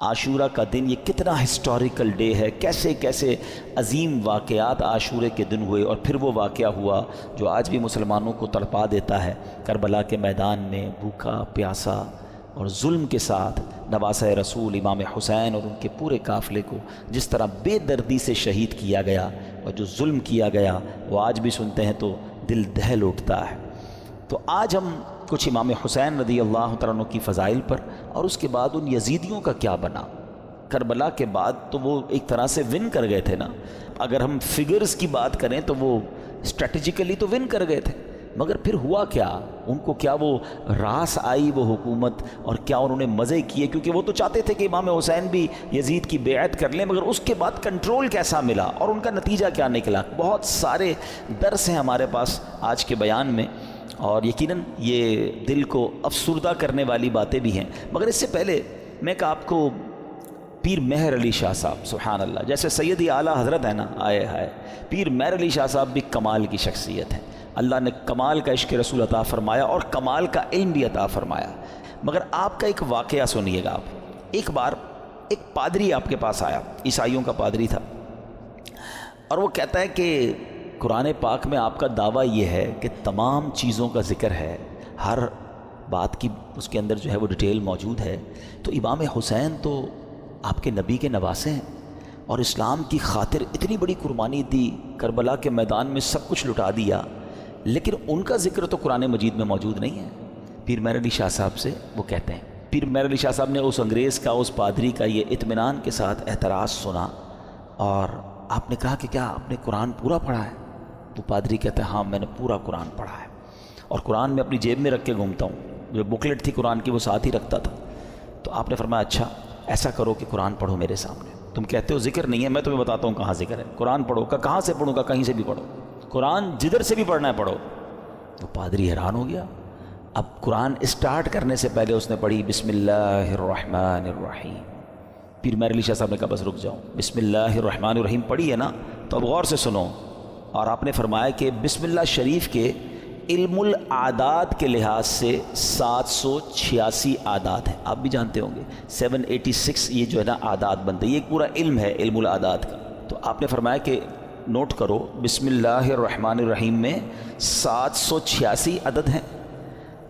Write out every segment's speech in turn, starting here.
عاشورہ کا دن یہ کتنا ہسٹوریکل ڈے ہے، کیسے کیسے عظیم واقعات عاشورے کے دن ہوئے، اور پھر وہ واقعہ ہوا جو آج بھی مسلمانوں کو تڑپا دیتا ہے۔ کربلا کے میدان میں بھوکا پیاسا اور ظلم کے ساتھ نواسہ رسول امام حسین اور ان کے پورے قافلے کو جس طرح بے دردی سے شہید کیا گیا، اور جو ظلم کیا گیا وہ آج بھی سنتے ہیں تو دل دہل اٹھتا ہے۔ تو آج ہم کچھ امام حسین رضی اللہ تعالیٰ عنہ کی فضائل پر، اور اس کے بعد ان یزیدیوں کا کیا بنا۔ کربلا کے بعد تو وہ ایک طرح سے ون کر گئے تھے نا، اگر ہم فگرز کی بات کریں تو وہ اسٹریٹجیکلی تو ون کر گئے تھے، مگر پھر ہوا کیا؟ ان کو کیا وہ راس آئی وہ حکومت، اور کیا انہوں نے مزے کیے؟ کیونکہ وہ تو چاہتے تھے کہ امام حسین بھی یزید کی بیعت کر لیں، مگر اس کے بعد کنٹرول کیسا ملا اور ان کا نتیجہ کیا نکلا؟ بہت سارے درس ہیں ہمارے پاس آج کے بیان میں، اور یقیناً یہ دل کو افسردہ کرنے والی باتیں بھی ہیں۔ مگر اس سے پہلے میں کہ آپ کو پیر مہر علی شاہ صاحب، سبحان اللہ، جیسے سیدی اعلیٰ حضرت ہے نا، آئے ہائے، پیر مہر علی شاہ صاحب بھی کمال کی شخصیت ہے۔ اللہ نے کمال کا عشق رسول عطا فرمایا اور کمال کا علم بھی عطا فرمایا۔ مگر آپ کا ایک واقعہ سنیے گا آپ۔ ایک بار ایک پادری آپ کے پاس آیا، عیسائیوں کا پادری تھا، اور وہ کہتا ہے کہ قرآن پاک میں آپ کا دعویٰ یہ ہے کہ تمام چیزوں کا ذکر ہے، ہر بات کی اس کے اندر جو ہے وہ ڈیٹیل موجود ہے، تو امام حسین تو آپ کے نبی کے نواسے ہیں، اور اسلام کی خاطر اتنی بڑی قربانی دی، کربلا کے میدان میں سب کچھ لٹا دیا، لیکن ان کا ذکر تو قرآن مجید میں موجود نہیں ہے۔ پیر مہر علی شاہ صاحب سے وہ کہتے ہیں، پیر مہر علی شاہ صاحب نے اس انگریز کا، اس پادری کا یہ اطمینان کے ساتھ اعتراض سنا، اور آپ نے کہا کہ کیا آپ نے قرآن پورا پڑھا ہے؟ تو پادری کہتے ہیں ہاں میں نے پورا قرآن پڑھا ہے، اور قرآن میں اپنی جیب میں رکھ کے گھومتا ہوں، جو بکلیٹ تھی قرآن کی وہ ساتھ ہی رکھتا تھا۔ تو آپ نے فرمایا اچھا ایسا کرو کہ قرآن پڑھو میرے سامنے، تم کہتے ہو ذکر نہیں ہے، میں تمہیں بتاتا ہوں کہاں ذکر ہے، قرآن پڑھو۔ کہاں سے پڑھوں گا؟ کہیں سے بھی پڑھو، قرآن جدھر سے بھی پڑھنا ہے پڑھو۔ تو پادری حیران ہو گیا۔ اب قرآن اسٹارٹ کرنے سے پہلے اس نے پڑھی بسم اللہ الرحمن الرحیم۔ پیر مہر علی شاہ صاحب نے کہا بس رک جاؤ، بسم اللہ الرحمن الرحیم پڑھی ہے نا، تو اب غور سے سنو۔ اور آپ نے فرمایا کہ بسم اللہ شریف کے علم العادات کے لحاظ سے 786 عادات ہیں، آپ بھی جانتے ہوں گے 786 یہ جو ہے نا عادات بنتے ہیں، یہ پورا علم ہے علم العادات کا۔ تو آپ نے فرمایا کہ نوٹ کرو بسم اللہ الرحمن الرحیم میں 786 عدد ہیں،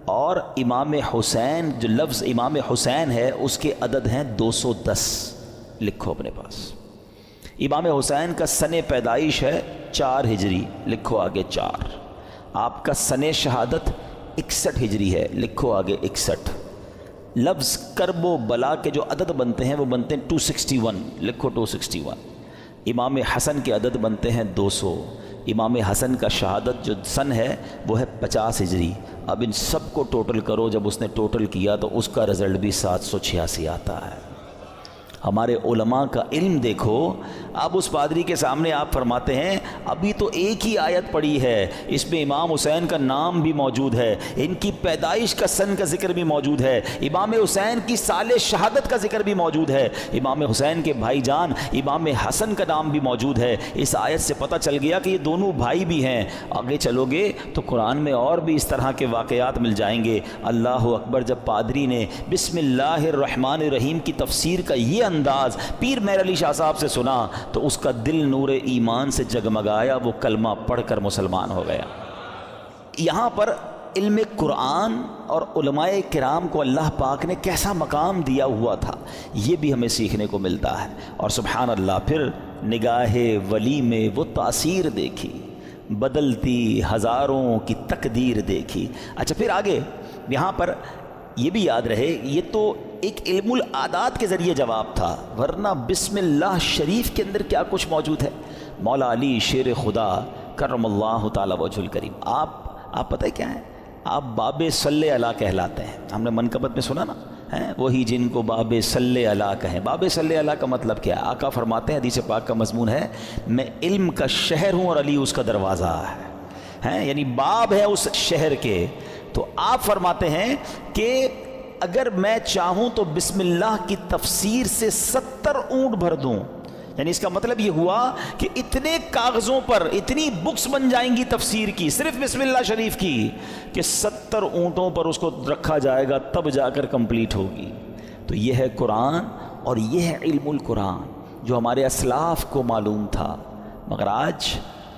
اور امام حسین جو لفظ امام حسین ہے اس کے عدد ہیں 210، لکھو اپنے پاس۔ امام حسین کا سن پیدائش ہے 4 ہجری، لکھو آگے 4۔ آپ کا سن شہادت 61 ہجری ہے، لکھو آگے 61۔ لفظ کرب و بلا کے جو عدد بنتے ہیں وہ بنتے ہیں 261، لکھو 261۔ امام حسن کے عدد بنتے ہیں 200۔ امام حسن کا شہادت جو سن ہے وہ ہے 50 ہجری۔ اب ان سب کو ٹوٹل کرو، جب اس نے ٹوٹل کیا تو اس کا رزلٹ بھی 786 آتا ہے۔ ہمارے علماء کا علم دیکھو۔ اب اس پادری کے سامنے آپ فرماتے ہیں ابھی تو ایک ہی آیت پڑھی ہے، اس میں امام حسین کا نام بھی موجود ہے، ان کی پیدائش کا سن کا ذکر بھی موجود ہے، امام حسین کی سال شہادت کا ذکر بھی موجود ہے، امام حسین کے بھائی جان امام حسن کا نام بھی موجود ہے۔ اس آیت سے پتہ چل گیا کہ یہ دونوں بھائی بھی ہیں۔ آگے چلو گے تو قرآن میں اور بھی اس طرح کے واقعات مل جائیں گے۔ اللہ اکبر۔ جب پادری نے بسم اللہ الرحمن الرحیم کی تفسیر کا یہ انداز پیر مہر علی شاہ صاحب سے سنا تو اس کا دل نور ایمان سے جگمگایا، وہ کلمہ پڑھ کر مسلمان ہو گیا۔ یہاں پر علم قرآن اور علماء کرام کو اللہ پاک نے کیسا مقام دیا ہوا تھا، یہ بھی ہمیں سیکھنے کو ملتا ہے۔ اور سبحان اللہ، پھر نگاہ ولی میں وہ تاثیر دیکھی، بدلتی ہزاروں کی تقدیر دیکھی۔ اچھا پھر آگے یہاں پر یہ بھی یاد رہے، یہ تو ایک علم العادات کے ذریعے جواب تھا، ورنہ بسم اللہ شریف کے اندر کیا کچھ موجود ہے۔ مولا علی شیر خدا کرم اللہ تعالی وجہ الکریم، آپ پتہ ہے کیا ہیں؟ آپ باب صلی علیہ کہلاتے ہیں۔ ہم نے منقبت میں سنا نا، ہیں وہی جن کو باب صلی علیہ کہیں۔ باب صلی علیہ کا مطلب کیا ہے؟ آقا فرماتے ہیں، حدیث پاک کا مضمون ہے، میں علم کا شہر ہوں اور علی اس کا دروازہ ہے، یعنی باب ہے اس شہر کے۔ تو آپ فرماتے ہیں کہ اگر میں چاہوں تو بسم اللہ کی تفسیر سے 70 اونٹ بھر دوں، یعنی اس کا مطلب یہ ہوا کہ اتنے کاغذوں پر اتنی بکس بن جائیں گی تفسیر کی، صرف بسم اللہ شریف کی، کہ 70 اونٹوں پر اس کو رکھا جائے گا تب جا کر کمپلیٹ ہوگی۔ تو یہ ہے قرآن اور یہ ہے علم القرآن جو ہمارے اسلاف کو معلوم تھا، مگر آج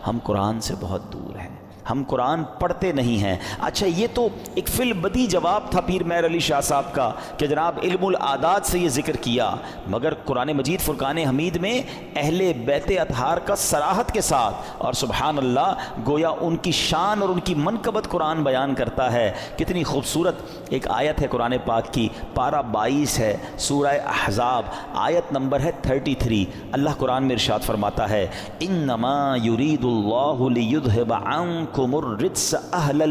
ہم قرآن سے بہت دور ہیں، ہم قرآن پڑھتے نہیں ہیں۔ اچھا یہ تو ایک فی البدی جواب تھا پیر مہر علی شاہ صاحب کا کہ جناب علم العادات سے یہ ذکر کیا، مگر قرآن مجید فرقان حمید میں اہل بیت اطہار کا صراحت کے ساتھ اور سبحان اللہ گویا ان کی شان اور ان کی منقبت قرآن بیان کرتا ہے۔ کتنی خوبصورت ایک آیت ہے قرآن پاک کی، پارہ 22 ہے، سورہ احزاب، آیت نمبر ہے 33۔ اللہ قرآن میں ارشاد فرماتا ہے انما یرید اللہ لیذھب عنکم الرجس اہل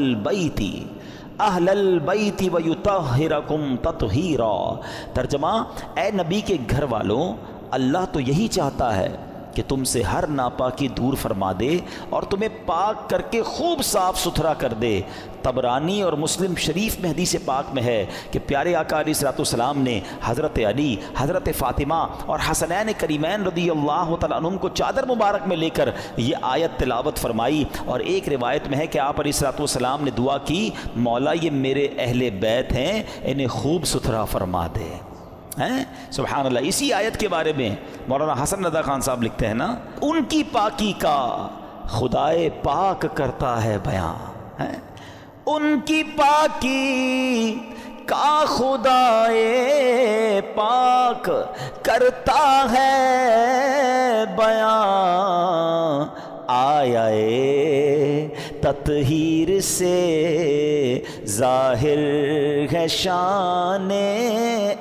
البیت ویطہرکم تطہیرا۔ ترجمہ، اے نبی کے گھر والوں، اللہ تو یہی چاہتا ہے کہ تم سے ہر ناپاکی دور فرما دے اور تمہیں پاک کر کے خوب صاف ستھرا کر دے۔ طبرانی اور مسلم شریف میں حدیث پاک میں ہے کہ پیارے آقا علیہ الصلوۃ والسلام نے حضرت علی، حضرت فاطمہ اور حسنین کریمین رضی اللہ تعالیٰ عنہم کو چادر مبارک میں لے کر یہ آیت تلاوت فرمائی، اور ایک روایت میں ہے کہ آپ علیہ الصلوۃ والسلام نے دعا کی، مولا یہ میرے اہل بیت ہیں، انہیں خوب ستھرا فرما دے۔ سبحان اللہ۔ اسی آیت کے بارے میں مولانا حسن رضا خان صاحب لکھتے ہیں نا، ان کی پاکی کا خدائے پاک کرتا ہے بیان، ان کی پاکی کا خدائے پاک کرتا ہے بیان، آیا تطہیر سے ظاہر ہے شان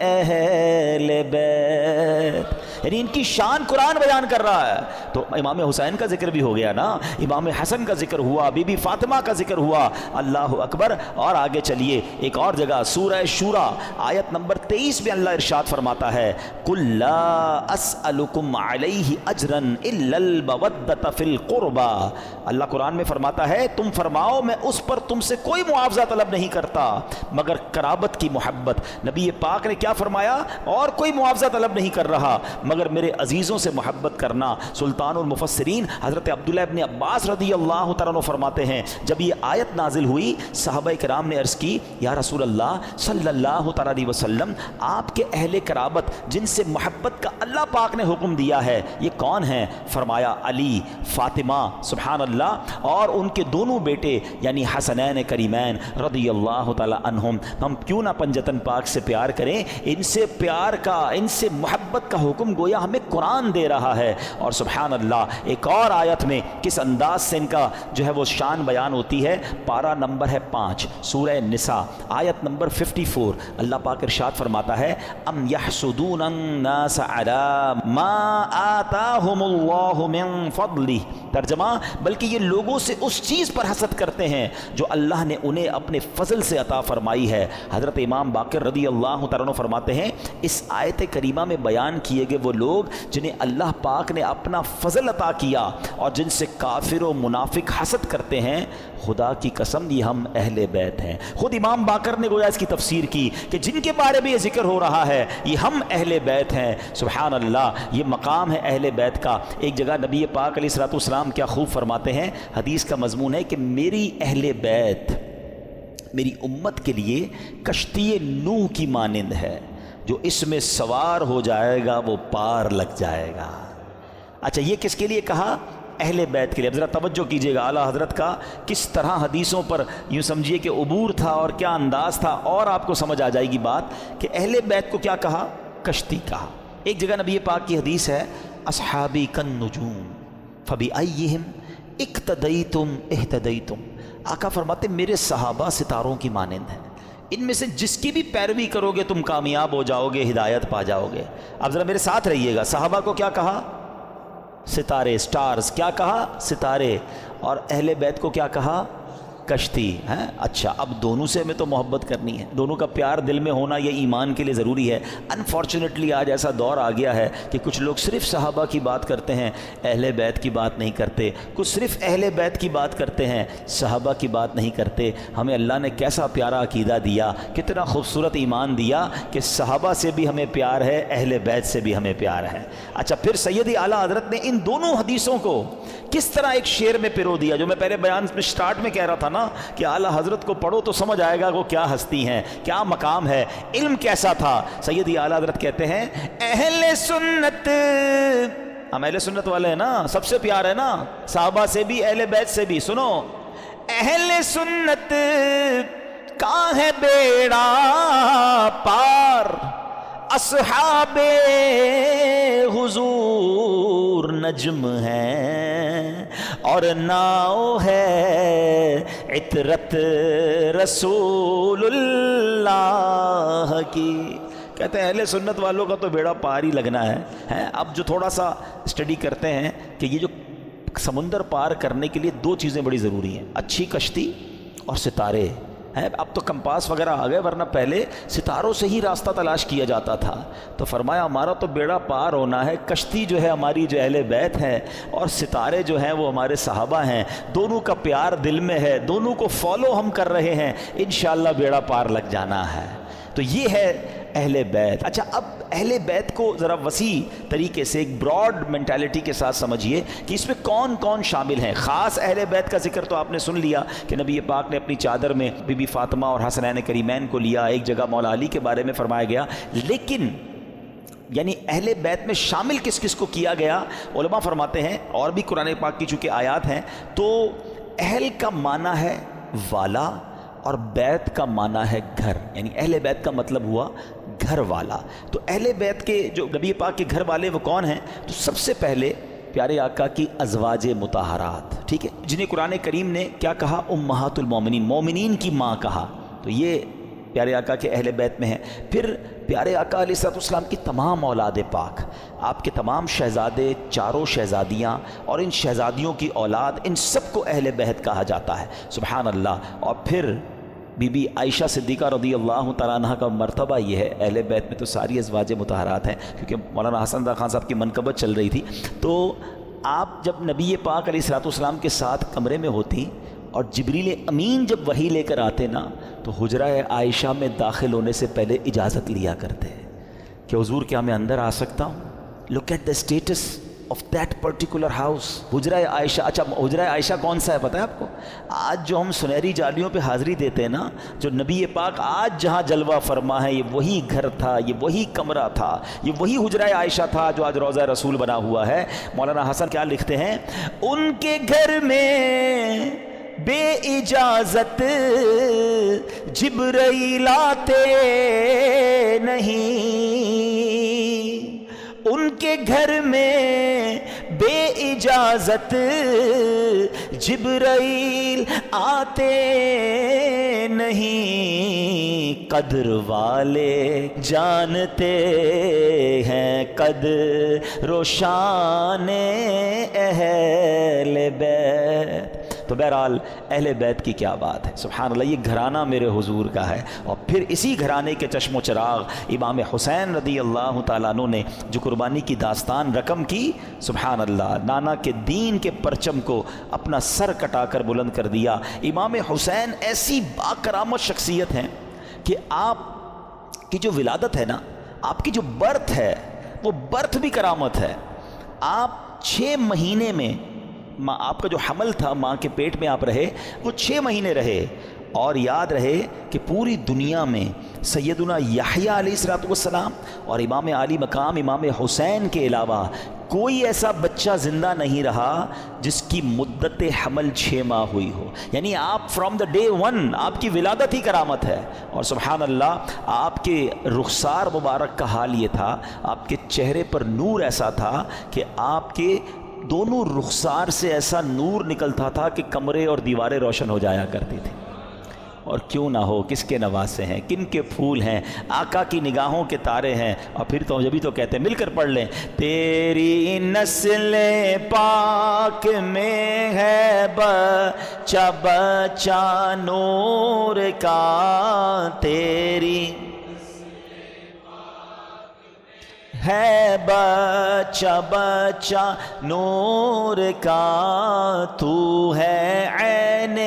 اہل بیت، یعنی ان کی شان قرآن بیان کر رہا ہے۔ تو امام حسین کا ذکر بھی ہو گیا نا، امام حسن کا ذکر ہوا، بی بی فاطمہ کا ذکر ہوا، اللہ اکبر۔ اور آگے چلیے ایک اور جگہ سورہ شورى آیت نمبر 23 میں اللہ ارشاد فرماتا ہے قُلْ لَا أَسْأَلُكُمْ عَلَيْهِ أَجْرًا إِلَّا الْمَوَدَّةَ فِي الْقُرْبَى۔ اللہ قرآن میں فرماتا ہے تم فرماؤ میں اس پر تم سے کوئی معاوضہ طلب نہیں کرتا مگر قرابت کی محبت۔ نبی پاک نے کیا فرمایا؟ اور کوئی معاوضہ طلب نہیں کر رہا مگر میرے عزیزوں سے محبت کرنا۔ سلطان المفسرین حضرت عبداللہ ابن عباس رضی اللہ تعالیٰ عنہ فرماتے ہیں جب یہ آیت نازل ہوئی صحابہ کرام نے عرض کی یا رسول اللہ صلی اللہ تعالیٰ علیہ وسلم، آپ کے اہل قرابت جن سے محبت کا اللہ پاک نے حکم دیا ہے یہ کون ہیں؟ فرمایا علی، فاطمہ، سبحان اللہ، اور ان کے دونوں بیٹے یعنی حسنین کریمین رضی اللہ تعالیٰ عنہم۔ ہم کیوں نہ پنجتن پاک سے پیار کریں؟ ان سے پیار کا، ان سے محبت کا حکم گویا ہمیں قرآن دے رہا ہے۔ اور سبحان اللہ ایک اور آیت میں کس انداز سے ان کا جو ہے وہ شان بیان ہوتی ہے، پارہ نمبر ہے 5 سورہ نساء آیت نمبر 54، اللہ پاک ارشاد فرماتا ہے ام یحسدون الناس علی ما آتاہم اللہ من فضلہ۔ ترجمہ، بلکہ یہ لوگوں سے اس چیز پر حسد کرتے ہیں جو اللہ نے انہیں اپنے فضل سے عطا فرمائی ہے۔ حضرت امام باقر رضی اللہ تعالیٰ عنہ فرماتے ہیں اس آیت کریمہ میں بیان کیے گئے وہ لوگ جنہیں اللہ پاک نے اپنا فضل عطا کیا اور جن سے کافر و منافق حسد کرتے ہیں، خدا کی قسم یہ ہم اہل بیت ہیں۔ خود امام باقر نے گویا اس کی تفسیر کی کہ جن کے بارے میں یہ ذکر ہو رہا ہے یہ ہم اہل بیت ہیں۔ سبحان اللہ، یہ مقام ہے اہل بیت کا۔ ایک جگہ نبی پاک علیہ الصلوۃ والسلام کیا خوب فرماتے ہیں، حدیث کا مضمون ہے کہ میری اہل بیت میری امت کے لیے کشتی نوح کی مانند ہے، جو اس میں سوار ہو جائے گا وہ پار لگ جائے گا۔ اچھا یہ کس کے لیے کہا؟ اہل بیت کے لیے۔ اب ذرا توجہ کیجئے گا اعلیٰ حضرت کا کس طرح حدیثوں پر یوں سمجھیے کہ عبور تھا اور کیا انداز تھا، اور آپ کو سمجھ آ جائے گی بات کہ اہل بیت کو کیا کہا؟ کشتی کہا۔ ایک جگہ نبی پاک کی حدیث ہے اصحابی کالنجوم فبأیہم اقتدیتم اہتدیتم۔ آقا فرماتے میرے صحابہ ستاروں کی مانند ہیں، ان میں سے جس کی بھی پیروی کرو گے تم کامیاب ہو جاؤ گے، ہدایت پا جاؤ گے۔ اب ذرا میرے ساتھ رہیے گا، صحابہ کو کیا کہا؟ ستارے، سٹارز۔ کیا کہا؟ ستارے۔ اور اہل بیت کو کیا کہا؟ کشتی ہے۔ اچھا اب دونوں سے ہمیں تو محبت کرنی ہے، دونوں کا پیار دل میں ہونا یہ ایمان کے لیے ضروری ہے۔ انفارچونیٹلی آج ایسا دور آ گیا ہے کہ کچھ لوگ صرف صحابہ کی بات کرتے ہیں، اہل بیت کی بات نہیں کرتے، کچھ صرف اہل بیت کی بات کرتے ہیں، صحابہ کی بات نہیں کرتے۔ ہمیں اللہ نے کیسا پیارا عقیدہ دیا، کتنا خوبصورت ایمان دیا کہ صحابہ سے بھی ہمیں پیار ہے، اہل بیت سے بھی ہمیں پیار ہے۔ اچھا پھر سیدی اعلیٰ حضرت نے ان دونوں حدیثوں کو کس طرح ایک شعر میں پرو دیا، جو میں پہلے بیان میں سٹارٹ میں کہہ رہا تھا نا نا کہ اعلیٰ حضرت کو پڑھو تو سمجھ آئے گا وہ کیا ہستی ہیں، کیا مقام ہے، علم کیسا تھا۔ سیدی اعلیٰ حضرت کہتے ہیں اہل سنت، ہم اہل سنت والے ہیں نا، سب سے پیار ہے نا، صحابہ سے بھی اہل بیت سے بھی۔ سنو، اہل سنت کا ہے بیڑا پار، اصحاب حضور نجم ہیں اور ناؤ ہے عطرت رسول اللہ کی۔ کہتے ہیں اہل سنت والوں کا تو بیڑا پار ہی لگنا ہے۔ اب جو تھوڑا سا اسٹڈی کرتے ہیں کہ یہ جو سمندر پار کرنے کے لیے دو چیزیں بڑی ضروری ہیں، اچھی کشتی اور ستارے ہیں۔ اب تو کمپاس وغیرہ آ گئے، ورنہ پہلے ستاروں سے ہی راستہ تلاش کیا جاتا تھا۔ تو فرمایا ہمارا تو بیڑا پار ہونا ہے، کشتی جو ہے ہماری جو اہل بیت ہے، اور ستارے جو ہیں وہ ہمارے صحابہ ہیں، دونوں کا پیار دل میں ہے، دونوں کو فالو ہم کر رہے ہیں، انشاءاللہ بیڑا پار لگ جانا ہے۔ تو یہ ہے اہل بیت۔ اچھا، اب اہل بیت کو ذرا وسیع طریقے سے ایک براڈ مینٹالٹی کے ساتھ سمجھیے کہ اس میں کون کون شامل ہیں۔ خاص اہل بیت کا ذکر تو آپ نے سن لیا کہ نبی پاک نے اپنی چادر میں بی بی فاطمہ اور حسنین کریمین کو لیا، ایک جگہ مولا علی کے بارے میں فرمایا گیا، لیکن یعنی اہل بیت میں شامل کس کس کو کیا گیا؟ علماء فرماتے ہیں، اور بھی قرآن پاک کی چونکہ آیات ہیں، تو اہل کا معنی ہے والا اور بیت کا معنی ہے گھر، یعنی اہل بیت کا مطلب ہوا گھر والا۔ تو اہل بیت کے جو نبی پاک کے گھر والے وہ کون ہیں؟ تو سب سے پہلے پیارے آقا کی ازواج مطہرات، ٹھیک ہے، جنہیں قرآن کریم نے کیا کہا؟ امہات المومنین، مومنین کی ماں کہا۔ تو یہ پیارے آقا کے اہل بیت میں ہیں۔ پھر پیارے آقا علیہ السلام کی تمام اولاد پاک، آپ کے تمام شہزادے، چاروں شہزادیاں اور ان شہزادیوں کی اولاد، ان سب کو اہل بیت کہا جاتا ہے۔ سبحان اللہ۔ اور پھر بی بی عائشہ صدیقہ رضی اللہ تعالیٰ عنہ کا مرتبہ یہ ہے، اہل بیت میں تو ساری ازواج مطہرات ہیں، کیونکہ مولانا حسن رضا خان صاحب کی منقبت چل رہی تھی۔ تو آپ جب نبی پاک علیہ السلام کے ساتھ کمرے میں ہوتی اور جبریل امین جب وحی لے کر آتے نا، تو حجرہ عائشہ میں داخل ہونے سے پہلے اجازت لیا کرتے کہ حضور کیا میں اندر آ سکتا ہوں؟ Look at the status of that particular house, حجرہ عائشہ۔ اچھا، حجرہ عائشہ کون سا ہے پتہ ہے آپ کو؟ آج جو ہم سنہری جالیوں پہ حاضری دیتے ہیں نا، جو نبی پاک آج جہاں جلوہ فرما ہے، یہ وہی گھر تھا، یہ وہی کمرہ تھا، یہ وہی حجرہ عائشہ تھا جو آج روضہ رسول بنا ہوا ہے۔ مولانا حسن کیا لکھتے ہیں؟ ان کے گھر میں بے اجازت جبرائیل آتے نہیں، ان کے گھر میں بے اجازت جبرائیل آتے نہیں، قدر والے جانتے ہیں قدر و شان اہل بیت۔ تو بہرحال اہل بیت کی کیا بات ہے، سبحان اللہ، یہ گھرانہ میرے حضور کا ہے۔ اور پھر اسی گھرانے کے چشم و چراغ امام حسین رضی اللہ تعالیٰ عنہ نے جو قربانی کی داستان رقم کی، سبحان اللہ، نانا کے دین کے پرچم کو اپنا سر کٹا کر بلند کر دیا۔ امام حسین ایسی باکرامت شخصیت ہیں کہ آپ کی جو ولادت ہے نا، آپ کی جو برتھ ہے، وہ برتھ بھی کرامت ہے۔ آپ 6 مہینے میں، آپ کا جو حمل تھا ماں کے پیٹ میں آپ رہے، وہ 6 مہینے رہے۔ اور یاد رہے کہ پوری دنیا میں سیدنا یحییٰ علیہ السلام اور امام عالی مقام امام حسین کے علاوہ کوئی ایسا بچہ زندہ نہیں رہا جس کی مدت حمل 6 ماہ ہوئی ہو۔ یعنی آپ فرام دا ڈے 1 آپ کی ولادت ہی کرامت ہے۔ اور سبحان اللہ، آپ کے رخسار مبارک کا حال یہ تھا، آپ کے چہرے پر نور ایسا تھا کہ آپ کے دونوں رخسار سے ایسا نور نکلتا تھا کہ کمرے اور دیواریں روشن ہو جایا کرتی تھی۔ اور کیوں نہ ہو، کس کے نواسے ہیں، کن کے پھول ہیں، آقا کی نگاہوں کے تارے ہیں۔ اور پھر تو جبھی تو کہتے ہیں، مل کر پڑھ لیں، تیری نسل پاک میں ہے بچہ بچہ نور کا، تیری ہے بچہ بچہ نور کا، تو ہے عین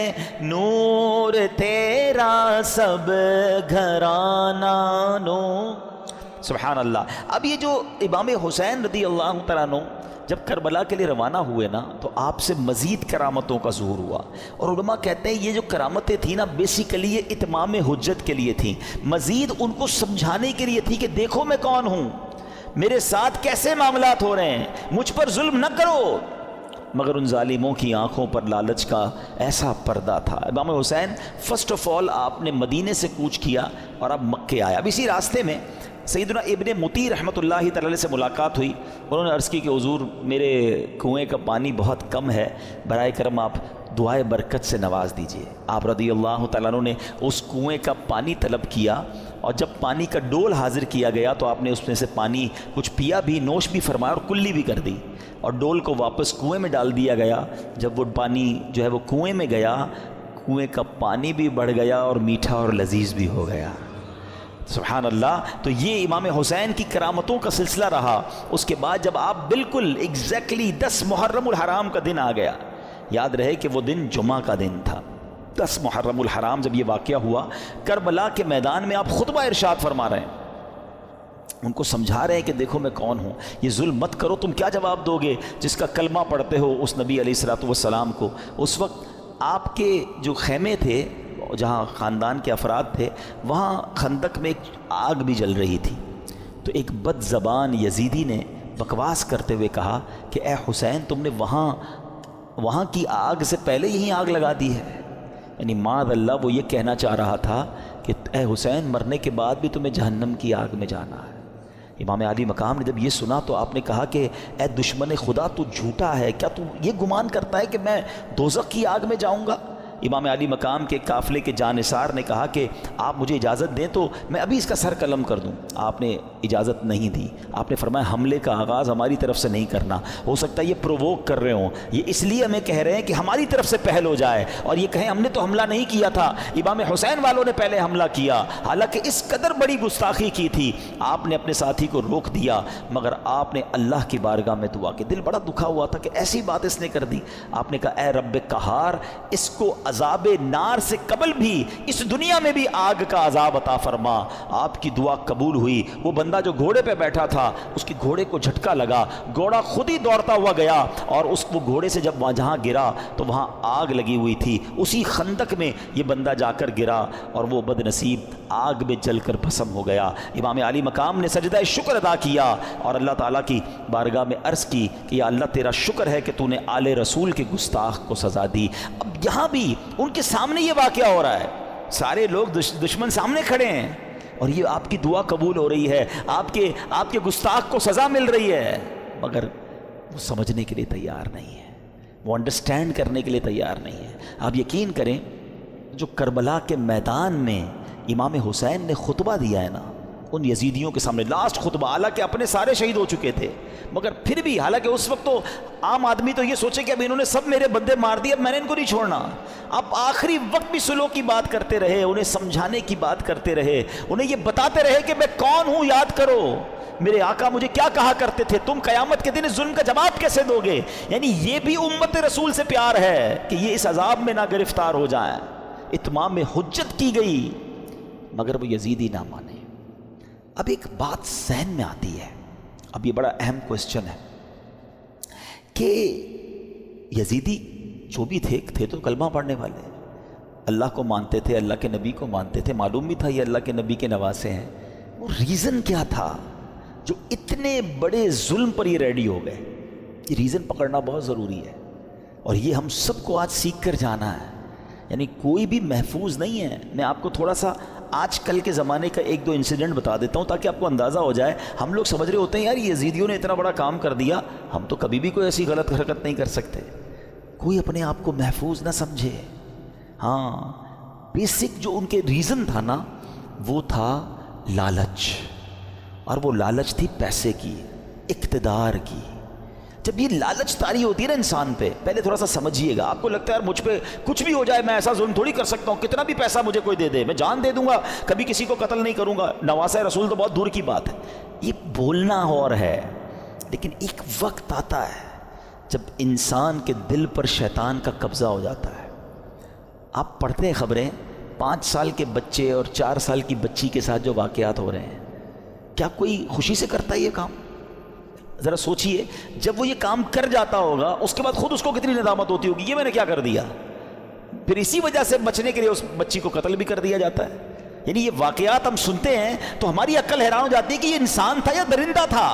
نور تیرا سب گھرانہ نور۔ سبحان اللہ۔ اب یہ جو امام حسین رضی اللہ تعالیٰ عنہ جب کربلا کے لیے روانہ ہوئے نا تو آپ سے مزید کرامتوں کا ظہور ہوا، اور علماء کہتے ہیں یہ جو کرامتیں تھیں نا بیسیکلی یہ اتمام حجت کے لیے تھیں، مزید ان کو سمجھانے کے لیے تھی کہ دیکھو میں کون ہوں، میرے ساتھ کیسے معاملات ہو رہے ہیں، مجھ پر ظلم نہ کرو۔ مگر ان ظالموں کی آنکھوں پر لالچ کا ایسا پردہ تھا۔ امام حسین فرسٹ آف آل آپ نے مدینے سے کوچ کیا اور اب مکے آیا۔ اب اسی راستے میں سیدنا ابن مطی رحمۃ اللہ تعالی سے ملاقات ہوئی، انہوں نے عرض کی کہ حضور میرے کنویں کا پانی بہت کم ہے، برائے کرم آپ دعائے برکت سے نواز دیجئے۔ آپ رضی اللہ تعالیٰ عنہ نے اس کنویں کا پانی طلب کیا، اور جب پانی کا ڈول حاضر کیا گیا تو آپ نے اس میں سے پانی کچھ پیا بھی، نوش بھی فرمایا اور کلی بھی کر دی، اور ڈول کو واپس کنویں میں ڈال دیا گیا۔ جب وہ پانی جو ہے وہ کنویں میں گیا، کنویں کا پانی بھی بڑھ گیا اور میٹھا اور لذیذ بھی ہو گیا۔ سبحان اللہ۔ تو یہ امام حسین کی کرامتوں کا سلسلہ رہا۔ اس کے بعد جب آپ بالکل ایگزیکٹلی 10 محرم الحرام کا دن آ گیا، یاد رہے کہ وہ دن جمعہ کا دن تھا، 10 محرم الحرام جب یہ واقعہ ہوا، کربلا کے میدان میں آپ خطبہ ارشاد فرما رہے ہیں، ان کو سمجھا رہے ہیں کہ دیکھو میں کون ہوں، یہ ظلم مت کرو۔ تم کیا جواب دو گے جس کا کلمہ پڑھتے ہو اس نبی علیہ الصلوۃ والسلام کو؟ اس وقت آپ کے جو خیمے تھے جہاں خاندان کے افراد تھے، وہاں خندق میں ایک آگ بھی جل رہی تھی، تو ایک بد زبان یزیدی نے بکواس کرتے ہوئے کہا کہ اے حسین تم نے وہاں کی آگ سے پہلے یہیں آگ لگا دی ہے، یعنی معاذ اللہ وہ یہ کہنا چاہ رہا تھا کہ اے حسین مرنے کے بعد بھی تمہیں جہنم کی آگ میں جانا ہے۔ امام علی مقام نے جب یہ سنا تو آپ نے کہا کہ اے دشمن خدا تو جھوٹا ہے، کیا تو یہ گمان کرتا ہے کہ میں دوزخ کی آگ میں جاؤں گا؟ امام علی مقام کے قافلے کے جانثار نے کہا کہ آپ مجھے اجازت دیں تو میں ابھی اس کا سر قلم کر دوں۔ آپ نے اجازت نہیں دی، آپ نے فرمایا حملے کا آغاز ہماری طرف سے نہیں کرنا، ہو سکتا ہے یہ پرووک کر رہے ہوں، یہ اس لیے ہمیں کہہ رہے ہیں کہ ہماری طرف سے پہل ہو جائے، اور یہ کہیں ہم نے تو حملہ نہیں کیا تھا، امام حسین والوں نے پہلے حملہ کیا۔ حالانکہ اس قدر بڑی گستاخی کی تھی، آپ نے اپنے ساتھی کو روک دیا، مگر آپ نے اللہ کی بارگاہ میں دعا کی، دل بڑا دکھا ہوا تھا کہ ایسی بات اس نے کر دی۔ آپ نے کہا اے رب قہار، اس کو عذاب نار سے قبل بھی اس دنیا میں بھی آگ کا عذاب عطا فرما۔ آپ کی دعا قبول ہوئی۔ وہ بندہ جو گھوڑے پہ بیٹھا تھا اس کی گھوڑے کو جھٹکا لگا، گھوڑا خود ہی دوڑتا ہوا گیا، اور وہ گھوڑے سے جب جہاں گرا تو وہاں آگ لگی ہوئی تھی، اسی خندق میں یہ بندہ جا کر گرا اور وہ بد نصیب آگ میں جل کر بھسم ہو گیا۔ امام علی مقام نے سجدہ شکر ادا کیا اور اللہ تعالیٰ کی بارگاہ میں عرض کی کہ یا اللہ تیرا شکر ہے کہ تو نے آل رسول کے گستاخ کو سزا دی۔ اب یہاں بھی ان کے سامنے یہ واقعہ ہو رہا ہے، سارے لوگ دشمن سامنے کھڑے ہیں، اور یہ آپ کی دعا قبول ہو رہی ہے، آپ کے گستاخ کو سزا مل رہی ہے، مگر وہ سمجھنے کے لیے تیار نہیں ہے، وہ انڈرسٹینڈ کرنے کے لیے تیار نہیں ہے۔ آپ یقین کریں جو کربلا کے میدان میں امام حسین نے خطبہ دیا ہے نا ان یزیدیوں کے سامنے، لاسٹ خطبہ، حالانکہ اپنے سارے شہید ہو چکے تھے، مگر پھر بھی، حالانکہ اس وقت تو عام آدمی تو یہ سوچے کہ اب انہوں نے سب میرے بندے مار دیے، اب میں نے ان کو نہیں چھوڑنا، اب آخری وقت بھی سلو کی بات کرتے رہے، انہیں سمجھانے کی بات کرتے رہے، انہیں یہ بتاتے رہے کہ میں کون ہوں، یاد کرو میرے آقا مجھے کیا کہا کرتے تھے، تم قیامت کے دن اس ظلم کا جواب کیسے دو گے۔ یعنی یہ بھی امت رسول سے پیار ہے کہ یہ اس عذاب میں نہ گرفتار ہو جائیں۔ اتمام حجت کی گئی مگر وہ یزیدی نہ مانے۔ اب ایک بات ذہن میں آتی ہے، اب یہ بڑا اہم کوسچن ہے کہ یزیدی جو بھی تھے تو کلمہ پڑھنے والے، اللہ کو مانتے تھے، اللہ کے نبی کو مانتے تھے، معلوم بھی تھا یہ اللہ کے نبی کے نواسے ہیں، وہ ریزن کیا تھا جو اتنے بڑے ظلم پر یہ ریڈی ہو گئے؟ یہ ریزن پکڑنا بہت ضروری ہے، اور یہ ہم سب کو آج سیکھ کر جانا ہے، یعنی کوئی بھی محفوظ نہیں ہے۔ میں آپ کو تھوڑا سا آج کل کے زمانے کا ایک دو انسیڈنٹ بتا دیتا ہوں تاکہ آپ کو اندازہ ہو جائے۔ ہم لوگ سمجھ رہے ہوتے ہیں یار یہ یزیدیوں نے اتنا بڑا کام کر دیا، ہم تو کبھی بھی کوئی ایسی غلط حرکت نہیں کر سکتے۔ کوئی اپنے آپ کو محفوظ نہ سمجھے۔ ہاں، بیسک جو ان کے ریزن تھا نا وہ تھا لالچ، اور وہ لالچ تھی پیسے کی، اقتدار کی۔ جب یہ لالچ طاری ہوتی ہے نا انسان پہ، پہلے تھوڑا سا سمجھیے گا، آپ کو لگتا ہے یار مجھ پہ کچھ بھی ہو جائے میں ایسا ظلم تھوڑی کر سکتا ہوں، کتنا بھی پیسہ مجھے کوئی دے دے میں جان دے دوں گا، کبھی کسی کو قتل نہیں کروں گا، نواسہ رسول تو بہت دور کی بات ہے۔ یہ بولنا اور ہے، لیکن ایک وقت آتا ہے جب انسان کے دل پر شیطان کا قبضہ ہو جاتا ہے۔ آپ پڑھتے ہیں خبریں 5 سال کے بچے اور 4 سال کی بچی کے ساتھ جو واقعات ہو رہے ہیں، کیا کوئی خوشی سے کرتا ہے یہ کام؟ ذرا سوچئے، جب وہ یہ کام کر جاتا ہوگا اس کے بعد خود اس کو کتنی ندامت ہوتی ہوگی، یہ میں نے کیا کر دیا. پھر اسی وجہ سے بچنے کے لیے اس بچی کو قتل بھی کر دیا جاتا ہے. یعنی یہ واقعات ہم سنتے ہیں تو ہماری عقل حیران ہو جاتی ہے کہ یہ انسان تھا یا درندہ تھا.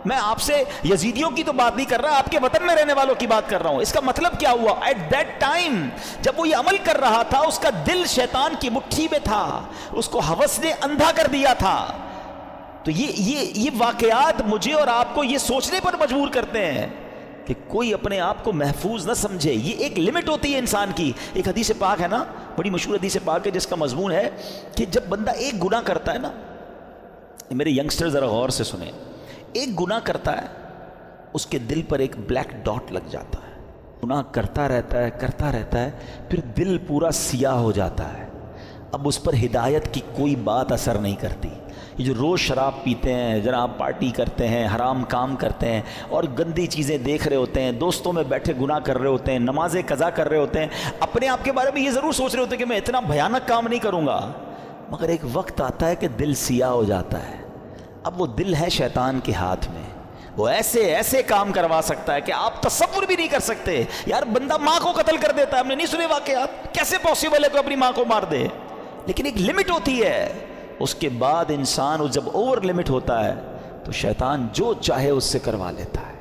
میں آپ سے یزیدیوں کی تو بات نہیں کر رہا، آپ کے وطن میں رہنے والوں کی بات کر رہا ہوں. اس کا مطلب کیا ہوا؟ ایٹ دیٹ ٹائم جب وہ یہ عمل کر رہا تھا اس کا دل شیطان کی مٹھی میں تھا، اس کو ہوس نے اندھا کر دیا تھا. تو یہ واقعات مجھے اور آپ کو یہ سوچنے پر مجبور کرتے ہیں کہ کوئی اپنے آپ کو محفوظ نہ سمجھے. یہ ایک لمٹ ہوتی ہے انسان کی. ایک حدیث پاک ہے نا، بڑی مشہور حدیث پاک ہے جس کا مضمون ہے کہ جب بندہ ایک گناہ کرتا ہے نا، میرے ینگسٹر ذرا غور سے سنیں، ایک گناہ کرتا ہے اس کے دل پر ایک بلیک ڈاٹ لگ جاتا ہے. گناہ کرتا رہتا ہے پھر دل پورا سیاہ ہو جاتا ہے. اب اس پر ہدایت کی کوئی بات اثر نہیں کرتی. یہ جو روز شراب پیتے ہیں جناب، پارٹی کرتے ہیں، حرام کام کرتے ہیں اور گندی چیزیں دیکھ رہے ہوتے ہیں، دوستوں میں بیٹھے گناہ کر رہے ہوتے ہیں، نمازیں قضا کر رہے ہوتے ہیں، اپنے آپ کے بارے میں یہ ضرور سوچ رہے ہوتے ہیں کہ میں اتنا بھیانک کام نہیں کروں گا، مگر ایک وقت آتا ہے کہ دل سیاہ ہو جاتا ہے. اب وہ دل ہے شیطان کے ہاتھ میں، وہ ایسے کام کروا سکتا ہے کہ آپ تصور بھی نہیں کر سکتے. یار بندہ ماں کو قتل کر دیتا ہے، ہم نے نہیں سنے واقعات، کیسے پاسبل ہے کہ اپنی ماں کو مار دے؟ لیکن ایک لمٹ ہوتی ہے. اس کے بعد انسان جب اوور لمٹ ہوتا ہے تو شیطان جو چاہے اس سے کروا لیتا ہے.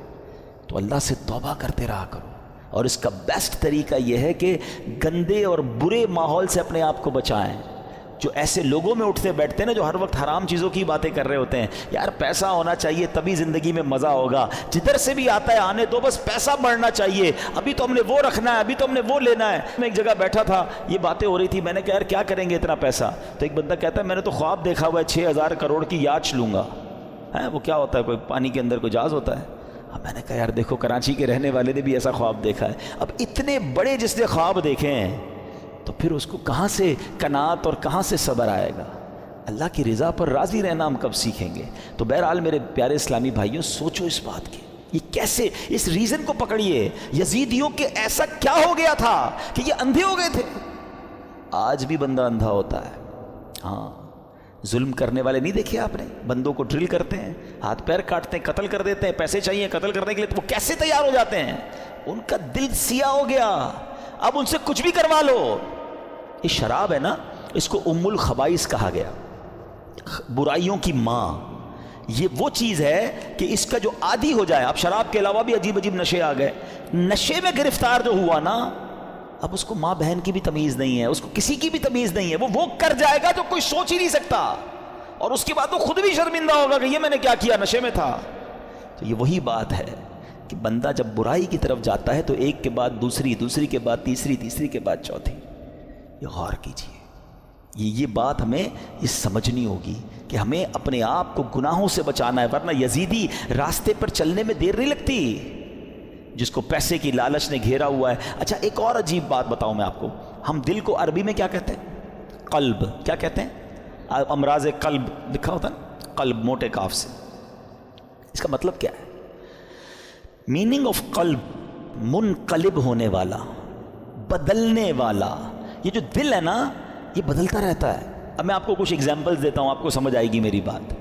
تو اللہ سے توبہ کرتے رہا کرو. اور اس کا بیسٹ طریقہ یہ ہے کہ گندے اور برے ماحول سے اپنے آپ کو بچائیں. جو ایسے لوگوں میں اٹھتے بیٹھتے ہیں نا جو ہر وقت حرام چیزوں کی باتیں کر رہے ہوتے ہیں، یار پیسہ ہونا چاہیے تبھی زندگی میں مزہ ہوگا، جدھر سے بھی آتا ہے آنے دو، بس پیسہ بڑھنا چاہیے، ابھی تو ہم نے وہ رکھنا ہے، ابھی تو ہم نے وہ لینا ہے. میں ایک جگہ بیٹھا تھا، یہ باتیں ہو رہی تھی، میں نے کہا یار کیا کریں گے اتنا پیسہ؟ تو ایک بندہ کہتا ہے میں نے تو خواب دیکھا ہوا ہے 6000 کروڑ کی یاچ لوں گا. وہ کیا ہوتا ہے؟ کوئی پانی کے اندر کوئی جہاز ہوتا ہے؟ میں نے کہا یار دیکھو کراچی کے رہنے والے نے بھی ایسا خواب دیکھا ہے. اب اتنے بڑے جس نے خواب دیکھے ہیں تو پھر اس کو کہاں سے قناعت اور کہاں سے صبر آئے گا؟ اللہ کی رضا پر راضی رہنا ہم کب سیکھیں گے؟ تو بہرحال میرے پیارے اسلامی بھائیوں، سوچو اس بات کی، یہ کیسے، اس ریزن کو پکڑیے. یزیدیوں کے ایسا کیا ہو گیا تھا کہ یہ اندھے ہو گئے تھے؟ آج بھی بندہ اندھا ہوتا ہے. ہاں، ظلم کرنے والے نہیں دیکھے آپ نے؟ بندوں کو ڈرل کرتے ہیں، ہاتھ پیر کاٹتے ہیں، قتل کر دیتے ہیں، پیسے چاہیے قتل کرنے کے لیے، تو وہ کیسے تیار ہو جاتے ہیں؟ ان کا دل سیاہ ہو گیا. اب ان سے کچھ بھی کروا لو. یہ شراب ہے نا، اس کو ام الخبائث کہا گیا، برائیوں کی ماں. یہ وہ چیز ہے کہ اس کا جو عادی ہو جائے، اب شراب کے علاوہ بھی عجیب عجیب نشے آ گئے، نشے میں گرفتار جو ہوا نا، اب اس کو ماں بہن کی بھی تمیز نہیں ہے، اس کو کسی کی بھی تمیز نہیں ہے. وہ کر جائے گا جو کوئی سوچ ہی نہیں سکتا، اور اس کے بعد وہ خود بھی شرمندہ ہوگا کہ یہ میں نے کیا کیا، نشے میں تھا. تو یہ وہی بات ہے کہ بندہ جب برائی کی طرف جاتا ہے تو ایک کے بعد دوسری، دوسری کے بعد تیسری، تیسری کے بعد چوتھی. یہ غور کیجیے، یہ بات ہمیں یہ سمجھنی ہوگی کہ ہمیں اپنے آپ کو گناہوں سے بچانا ہے، ورنہ یزیدی راستے پر چلنے میں دیر نہیں لگتی جس کو پیسے کی لالچ نے گھیرا ہوا ہے. اچھا ایک اور عجیب بات بتاؤں میں آپ کو، ہم دل کو عربی میں کیا کہتے ہیں؟ قلب. کیا کہتے ہیں؟ امراض قلب لکھا ہوتا ہے، قلب موٹے کاف سے. اس کا مطلب کیا ہے؟ میننگ آف قلب، منقلب ہونے والا، بدلنے والا. یہ جو دل ہے نا یہ بدلتا رہتا ہے. اب میں آپ کو کچھ ایگزامپلز دیتا ہوں، آپ کو سمجھ آئے گی میری بات.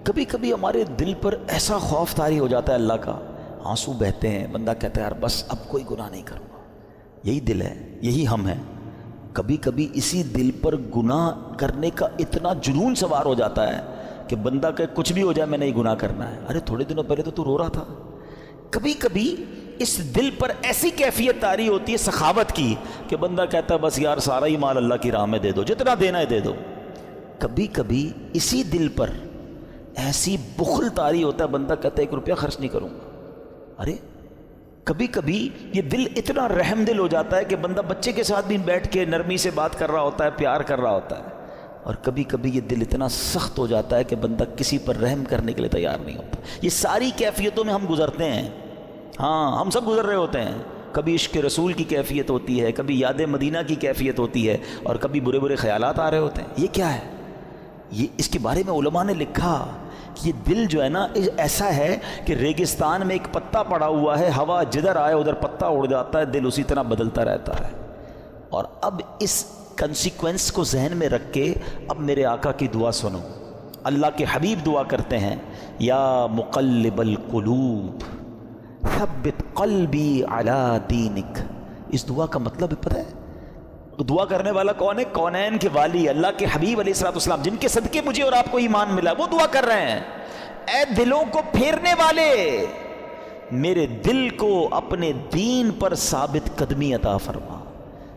کبھی کبھی ہمارے دل پر ایسا خوف طاری ہو جاتا ہے اللہ کا، آنسو بہتے ہیں، بندہ کہتا ہے یار بس اب کوئی گناہ نہیں کروں گا. یہی دل ہے، یہی ہم ہیں. کبھی کبھی اسی دل پر گناہ کرنے کا اتنا جنون سوار ہو جاتا ہے کہ بندہ کہ کچھ بھی ہو جائے میں نے یہ گناہ کرنا ہے. ارے تھوڑے دنوں پہلے تو رو رہا تھا. کبھی کبھی اس دل پر ایسی کیفیت طاری ہوتی ہے سخاوت کی کہ بندہ کہتا ہے بس یار سارا ہی مال اللہ کی راہ میں دے دو، جتنا دینا ہے دے دو. کبھی کبھی اسی دل پر ایسی بخل طاری ہوتا ہے، بندہ کہتا ہے 1 روپیہ خرچ نہیں کروں گا. ارے کبھی کبھی یہ دل اتنا رحم دل ہو جاتا ہے کہ بندہ بچے کے ساتھ بھی بیٹھ کے نرمی سے بات کر رہا ہوتا ہے، پیار کر رہا ہوتا ہے. اور کبھی کبھی یہ دل اتنا سخت ہو جاتا ہے کہ بندہ کسی پر رحم کرنے کے لیے تیار نہیں ہوتا. یہ ساری کیفیتوں میں ہم گزرتے ہیں. ہاں ہم سب گزر رہے ہوتے ہیں. کبھی عشق رسول کی کیفیت ہوتی ہے، کبھی یاد مدینہ کی کیفیت ہوتی ہے، اور کبھی برے برے خیالات آ رہے ہوتے ہیں. یہ کیا ہے؟ یہ اس کے بارے میں علماء نے لکھا کہ یہ دل جو ہے نا ایسا ہے کہ ریگستان میں ایک پتا پڑا ہوا ہے، ہوا جدھر آئے ادھر پتا اڑ جاتا ہے، دل اسی طرح بدلتا رہتا ہے. اور اب اس کنسیکوینس کو ذہن میں رکھ کے اب میرے آقا کی دعا سنو. اللہ کے حبیب دعا کرتے ہیں یا مقلب القلوب ثبت قلبی علی دینک. اس دعا کا مطلب پتہ ہے دعا کرنے والا کون ہے؟ کونین کے والی اللہ کے حبیب علیہ الصلوۃ والسلام، جن کے صدقے مجھے اور آپ کو ایمان ملا، وہ دعا کر رہے ہیں اے دلوں کو پھیرنے والے، میرے دل کو اپنے دین پر ثابت قدمی عطا فرما.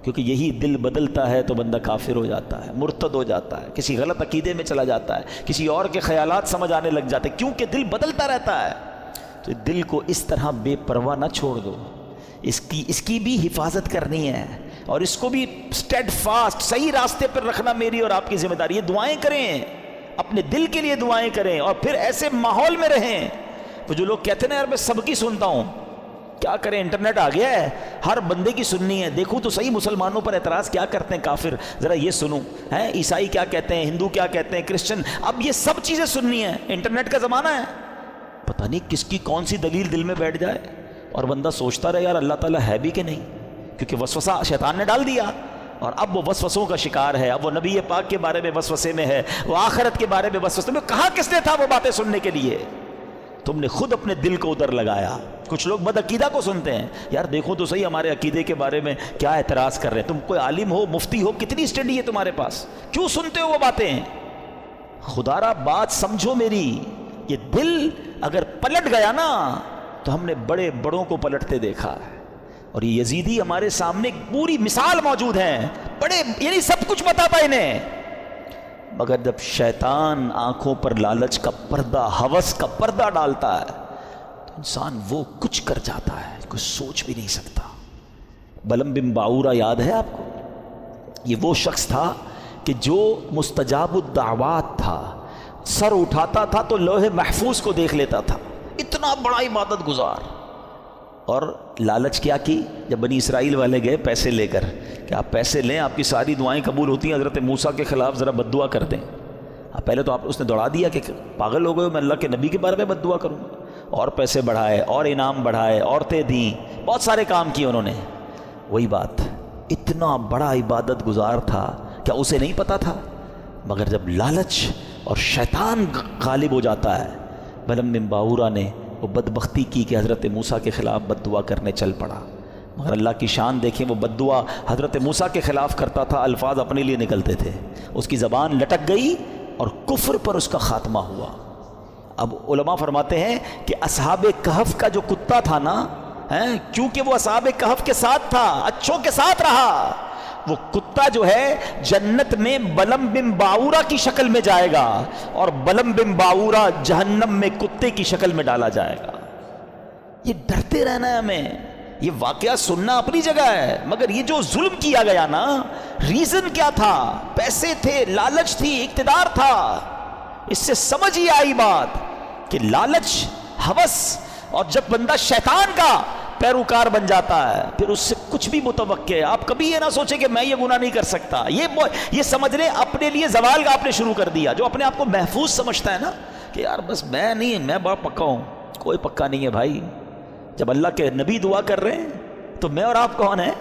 کیونکہ یہی دل بدلتا ہے تو بندہ کافر ہو جاتا ہے، مرتد ہو جاتا ہے، کسی غلط عقیدے میں چلا جاتا ہے، کسی اور کے خیالات سمجھ آنے لگ جاتے ہیں، کیونکہ دل بدلتا رہتا ہے. تو دل کو اس طرح بے پرواہ نہ چھوڑ دو، اس کی بھی حفاظت کرنی ہے، اور اس کو بھی اسٹیڈ فاسٹ صحیح راستے پر رکھنا میری اور آپ کی ذمہ داری ہے. دعائیں کریں، اپنے دل کے لیے دعائیں کریں، اور پھر ایسے ماحول میں رہیں. تو جو لوگ کہتے ہیں یار میں سب کی سنتا ہوں، کیا کریں، انٹرنیٹ آ گیا ہے، ہر بندے کی سننی ہے، دیکھوں تو صحیح مسلمانوں پر اعتراض کیا کرتے ہیں کافر، ذرا یہ سنوں، ہیں عیسائی کیا کہتے ہیں، ہندو کیا کہتے ہیں، کرسچن، اب یہ سب چیزیں سننی ہیں. انٹرنیٹ کا زمانہ ہے، پتہ نہیں کس کی کون سی دلیل دل میں بیٹھ جائے، اور بندہ سوچتا رہے یار اللہ تعالیٰ ہے بھی کہ نہیں، کیونکہ وسوسہ شیطان نے ڈال دیا، اور اب وہ وسوسوں کا شکار ہے. اب وہ نبی پاک کے بارے میں وسوسے میں ہے، وہ آخرت کے بارے میں وسوسے میں. کہاں کس نے تھا وہ باتیں سننے کے لیے؟ تم نے خود اپنے دل کو ادھر لگایا. کچھ لوگ بد عقیدہ کو سنتے ہیں، یار دیکھو تو صحیح ہمارے عقیدے کے بارے میں کیا اعتراض کر رہے ہیں. تم کوئی عالم ہو، مفتی ہو، کتنی اسٹڈی ہے تمہارے پاس، کیوں سنتے ہو وہ باتیں؟ خدا را بات سمجھو میری، یہ دل اگر پلٹ گیا نا تو ہم نے بڑے بڑوں کو پلٹتے دیکھا ہے. اور یہ یزیدی ہمارے سامنے پوری مثال موجود ہے، بڑے یعنی سب کچھ بتاتا انہیں، مگر جب شیطان آنکھوں پر لالچ کا پردہ، ہوس کا پردہ ڈالتا ہے تو انسان وہ کچھ کر جاتا ہے کوئی سوچ بھی نہیں سکتا. بلم بن باورا یاد ہے آپ کو؟ یہ وہ شخص تھا کہ جو مستجاب الدعوات تھا، سر اٹھاتا تھا تو لوح محفوظ کو دیکھ لیتا تھا، اتنا بڑا عبادت گزار. اور لالچ کیا کی؟ جب بنی اسرائیل والے گئے پیسے لے کر کہ آپ پیسے لیں آپ کی ساری دعائیں قبول ہوتی ہیں، حضرت موسیٰ کے خلاف ذرا بد دعا کر دیں. پہلے تو اس نے دوڑا دیا کہ پاگل ہو گئے، میں اللہ کے نبی کے بارے میں بد دعا کروں گا. اور پیسے بڑھائے، اور انعام بڑھائے، عورتیں دیں، بہت سارے کام کیے انہوں نے. وہی بات، اتنا بڑا عبادت گزار تھا، کیا اسے نہیں پتا تھا؟ مگر جب لالچ اور شیطان غالب ہو جاتا ہے، بلم بن باورا نے وہ بدبختی کی کہ حضرت موسیٰ کے خلاف بد دعا کرنے چل پڑا. مگر اللہ کی شان دیکھیں، وہ بد دعا حضرت موسیٰ کے خلاف کرتا تھا، الفاظ اپنے لیے نکلتے تھے، اس کی زبان لٹک گئی اور کفر پر اس کا خاتمہ ہوا. اب علماء فرماتے ہیں کہ اصحاب کہف کا جو کتا تھا نا، کیونکہ وہ اصحاب کہف کے ساتھ تھا، اچھوں کے ساتھ رہا، وہ کتا جو ہے جنت میں بلم بن باورا کی شکل میں جائے گا، اور بلم بن باورا جہنم میں کتے کی شکل میں ڈالا جائے گا. یہ ڈرتے رہنا ہے ہمیں. یہ واقعہ سننا اپنی جگہ ہے، مگر یہ جو ظلم کیا گیا نا، ریزن کیا تھا؟ پیسے تھے، لالچ تھی، اقتدار تھا. اس سے سمجھ ہی آئی بات کہ لالچ، ہوس، اور جب بندہ شیطان کا پیروکار بن جاتا ہے پھر اس سے کچھ بھی متوقع ہے. آپ کبھی یہ نہ سوچیں کہ میں یہ گناہ نہیں کر سکتا. یہ سمجھ لیں اپنے لیے زوال کا آپ نے شروع کر دیا. جو اپنے آپ کو محفوظ سمجھتا ہے نا کہ یار بس میں نہیں، میں بڑا پکا ہوں، کوئی پکا نہیں ہے بھائی. جب اللہ کے نبی دعا کر رہے ہیں تو میں اور آپ کون ہیں؟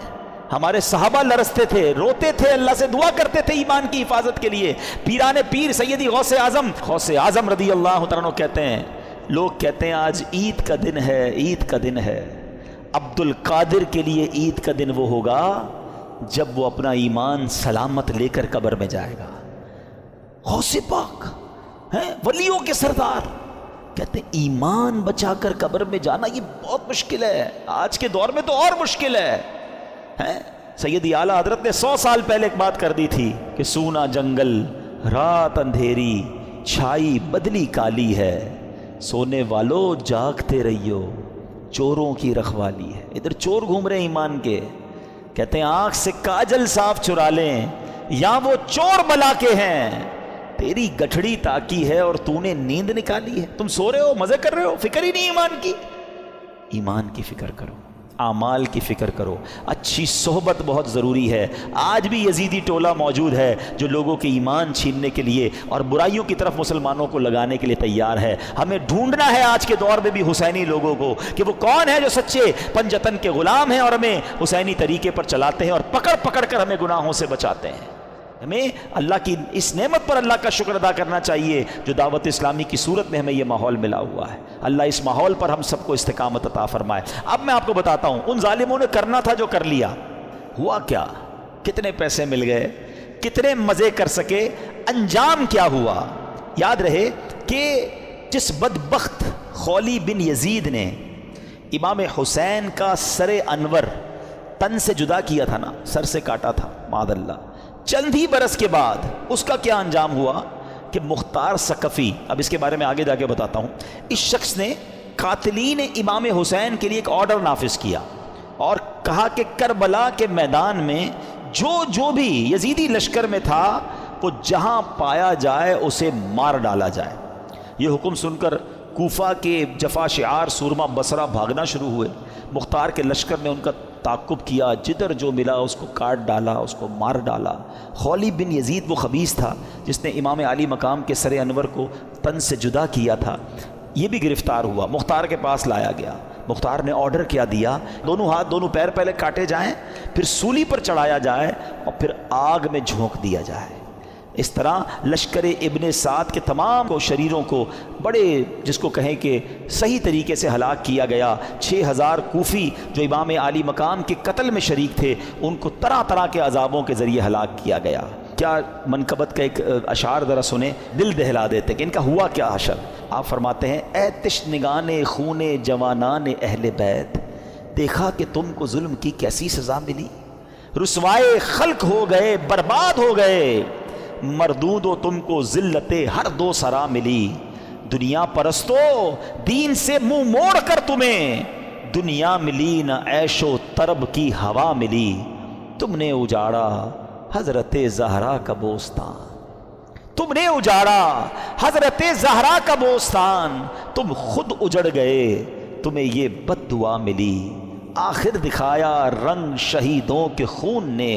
ہمارے صحابہ لرزتے تھے، روتے تھے، اللہ سے دعا کرتے تھے ایمان کی حفاظت کے لیے. پیران پیر سیدی غوث اعظم رضی اللہ تعالیٰ عنہ کہتے ہیں، لوگ کہتے ہیں آج عید کا دن ہے، عید کا دن ہے. عبد القادر کے لیے عید کا دن وہ ہوگا جب وہ اپنا ایمان سلامت لے کر قبر میں جائے گا. غوث پاک ہیں، ولیوں کے سردار، کہتے ہیں ایمان بچا کر قبر میں جانا یہ بہت مشکل ہے. آج کے دور میں تو اور مشکل ہے. سیدی اعلیٰ حضرت نے 100 سال پہلے ایک بات کر دی تھی کہ سونا جنگل، رات اندھیری، چھائی بدلی کالی ہے، سونے والو جاگتے رہیو، چوروں کی رکھوالی ہے. ادھر چور گھوم رہے ہیں ایمان کے. کہتے ہیں آنکھ سے کاجل صاف چرا لیں، یا وہ چور بلا کے ہیں، تیری گٹھڑی تاکی ہے اور تو نے نیند نکالی ہے. تم سو رہے ہو، مزے کر رہے ہو، فکر ہی نہیں ایمان کی. ایمان کی فکر کرو، اعمال کی فکر کرو. اچھی صحبت بہت ضروری ہے. آج بھی یزیدی ٹولہ موجود ہے جو لوگوں کے ایمان چھیننے کے لیے اور برائیوں کی طرف مسلمانوں کو لگانے کے لیے تیار ہے. ہمیں ڈھونڈنا ہے آج کے دور میں بھی حسینی لوگوں کو کہ وہ کون ہیں جو سچے پنجتن کے غلام ہیں اور ہمیں حسینی طریقے پر چلاتے ہیں اور پکڑ پکڑ کر ہمیں گناہوں سے بچاتے ہیں. ہمیں اللہ کی اس نعمت پر اللہ کا شکر ادا کرنا چاہیے جو دعوت اسلامی کی صورت میں ہمیں یہ ماحول ملا ہوا ہے۔ اللہ اس ماحول پر ہم سب کو استقامت عطا فرمائے۔ اب میں آپ کو بتاتا ہوں ان ظالموں نے کرنا تھا جو کر لیا، ہوا کیا؟ کتنے پیسے مل گئے، کتنے مزے کر سکے، انجام کیا ہوا؟ یاد رہے کہ جس بدبخت خولی بن یزید نے امام حسین کا سر انور تن سے جدا کیا تھا نا، سر سے کاٹا تھا معاذ اللہ، چند ہی برس کے بعد اس کا کیا انجام ہوا کہ مختار ثقفی، اب اس کے بارے میں آگے جا کے بتاتا ہوں، اس شخص نے قاتلین امام حسین کے لیے ایک آرڈر نافذ کیا اور کہا کہ کربلا کے میدان میں جو بھی یزیدی لشکر میں تھا وہ جہاں پایا جائے اسے مار ڈالا جائے۔ یہ حکم سن کر کوفہ کے جفا شعار سورما بصرہ بھاگنا شروع ہوئے۔ مختار کے لشکر نے ان کا تعقب کیا، جدھر جو ملا اس کو کاٹ ڈالا، اس کو مار ڈالا۔ خولی بن یزید وہ خبیث تھا جس نے امام علی مقام کے سر انور کو تن سے جدا کیا تھا، یہ بھی گرفتار ہوا، مختار کے پاس لایا گیا۔ مختار نے آرڈر کیا دیا، دونوں ہاتھ دونوں پیر پہلے کاٹے جائیں، پھر سولی پر چڑھایا جائے اور پھر آگ میں جھونک دیا جائے۔ اس طرح لشکر ابن سعد کے تمام کو شریروں کو بڑے جس کو کہیں کہ صحیح طریقے سے ہلاک کیا گیا۔ 6000 کوفی جو امام علی مقام کے قتل میں شریک تھے ان کو طرح طرح کے عذابوں کے ذریعے ہلاک کیا گیا۔ کیا منقبت کا ایک اشعار ذرا سنیں، دل دہلا دیتے کہ ان کا ہوا کیا حشر۔ آپ فرماتے ہیں اے تشنگان خون جوانان اہل بیت، دیکھا کہ تم کو ظلم کی کیسی سزا ملی، رسوائے خلق ہو گئے، برباد ہو گئے، مردود و تم کو ذلت ہر دو سرا ملی، دنیا پرستو دین سے منہ موڑ کر تمہیں دنیا ملی نہ عیش و طرب کی ہوا ملی، تم نے اجاڑا حضرت زہرا کا بوستان، تم نے اجاڑا حضرت زہرا کا بوستان، تم خود اجڑ گئے تمہیں یہ بد دعا ملی، آخر دکھایا رنگ شہیدوں کے خون نے،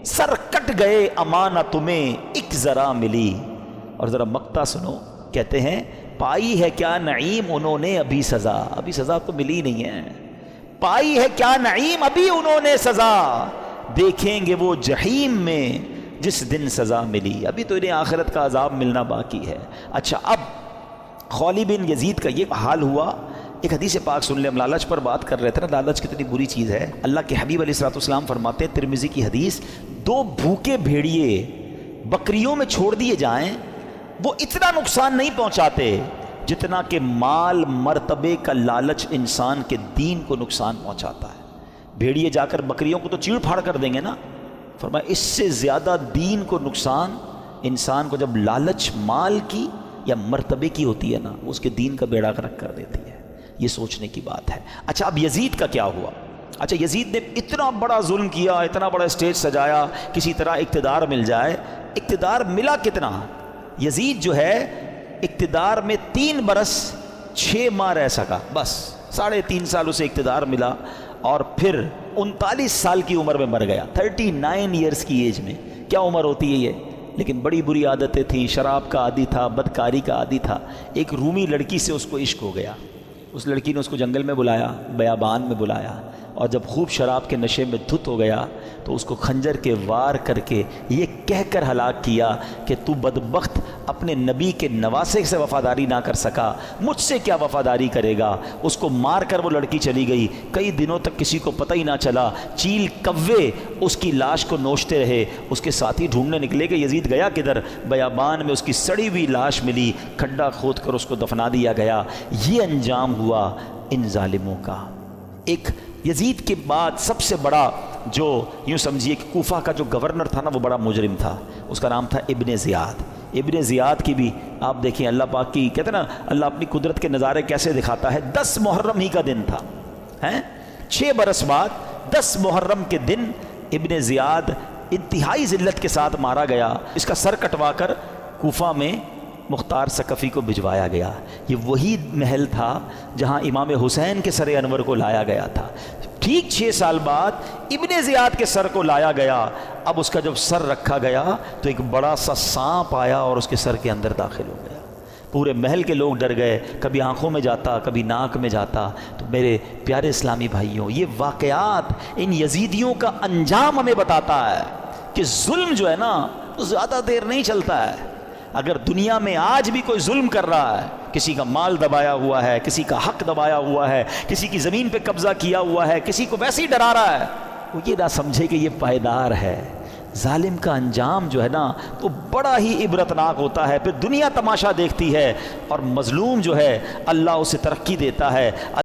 سر کٹ گئے امانہ تمہیں ایک ذرا ملی۔ اور ذرا مقطع سنو، کہتے ہیں پائی ہے کیا نعیم انہوں نے ابھی سزا، ابھی سزا تو ملی نہیں ہے، پائی ہے کیا نعیم ابھی انہوں نے سزا، دیکھیں گے وہ جہیم میں جس دن سزا ملی، ابھی تو انہیں آخرت کا عذاب ملنا باقی ہے۔ اچھا اب خولی بن یزید کا یہ حال ہوا۔ ایک حدیث پاک سن لیں، ہم لالچ پر بات کر رہے تھے نا، لالچ کتنی بری چیز ہے۔ اللہ کے حبیب علیہ الصلوۃ والسلام فرماتے ہیں ترمذی کی حدیث، 2 بھوکے بھیڑیے بکریوں میں چھوڑ دیے جائیں وہ اتنا نقصان نہیں پہنچاتے جتنا کہ مال مرتبے کا لالچ انسان کے دین کو نقصان پہنچاتا ہے۔ بھیڑیے جا کر بکریوں کو تو چیڑ پھاڑ کر دیں گے نا، فرمایا اس سے زیادہ دین کو نقصان انسان کو جب لالچ مال کی یا مرتبے کی ہوتی ہے نا، اس کے دین کا بیڑا غرق کر دیتی ہے۔ یہ سوچنے کی بات ہے۔ اچھا اب یزید کا کیا ہوا؟ اچھا یزید نے اتنا بڑا ظلم کیا، اتنا بڑا اسٹیج سجایا، کسی طرح اقتدار مل جائے۔ اقتدار ملا کتنا؟ یزید جو ہے اقتدار میں 3 برس 6 ماہ رہ سکا، بس 3.5 سال اسے اقتدار ملا اور پھر 39 سال کی عمر میں مر گیا، 39 ایئرس کی ایج میں۔ کیا عمر ہوتی ہے یہ؟ لیکن بڑی بری عادتیں تھیں، شراب کا عادی تھا، بدکاری کا عادی تھا۔ ایک رومی لڑکی سے اس کو عشق ہو گیا، اس لڑکی نے اس کو جنگل میں بلایا، بیابان میں بلایا، اور جب خوب شراب کے نشے میں دھت ہو گیا تو اس کو خنجر کے وار کر کے یہ کہہ کر ہلاک کیا کہ تو بدبخت اپنے نبی کے نواسے سے وفاداری نہ کر سکا، مجھ سے کیا وفاداری کرے گا۔ اس کو مار کر وہ لڑکی چلی گئی، کئی دنوں تک کسی کو پتہ ہی نہ چلا، چیل کوے اس کی لاش کو نوچتے رہے۔ اس کے ساتھی ڈھونڈنے نکلے کہ یزید گیا کدھر، بیابان میں اس کی سڑی ہوئی لاش ملی، کھڈا کھود کر اس کو دفنا دیا گیا۔ یہ انجام ہوا ان ظالموں کا۔ ایک یزید کے بعد سب سے بڑا جو یوں سمجھیے کہ کوفہ کا جو گورنر تھا نا، وہ بڑا مجرم تھا، اس کا نام تھا ابن زیاد۔ ابن زیاد کی بھی آپ دیکھیں اللہ پاک کی، کہتے ہیں نا اللہ اپنی قدرت کے نظارے کیسے دکھاتا ہے۔ 10 محرم ہی کا دن تھا، 6 برس بعد 10 محرم کے دن ابن زیاد انتہائی ذلت کے ساتھ مارا گیا۔ اس کا سر کٹوا کر کوفہ میں مختار ثقفی کو بھجوایا گیا۔ یہ وہی محل تھا جہاں امام حسین کے سر انور کو لایا گیا تھا۔ ٹھیک 6 سال بعد ابن زیاد کے سر کو لایا گیا۔ اب اس کا جب سر رکھا گیا تو ایک بڑا سا سانپ آیا اور اس کے سر کے اندر داخل ہو گیا۔ پورے محل کے لوگ ڈر گئے، کبھی آنکھوں میں جاتا، کبھی ناک میں جاتا۔ تو میرے پیارے اسلامی بھائیوں، یہ واقعات ان یزیدیوں کا انجام ہمیں بتاتا ہے کہ ظلم جو ہے نا تو زیادہ دیر نہیں چلتا ہے۔ اگر دنیا میں آج بھی کوئی ظلم کر رہا ہے، کسی کا مال دبایا ہوا ہے، کسی کا حق دبایا ہوا ہے، کسی کی زمین پہ قبضہ کیا ہوا ہے، کسی کو ویسے ہی ڈرا رہا ہے، وہ یہ نہ سمجھے کہ یہ پائیدار ہے۔ ظالم کا انجام جو ہے نا وہ بڑا ہی عبرتناک ہوتا ہے، پھر دنیا تماشا دیکھتی ہے، اور مظلوم جو ہے اللہ اسے ترقی دیتا ہے۔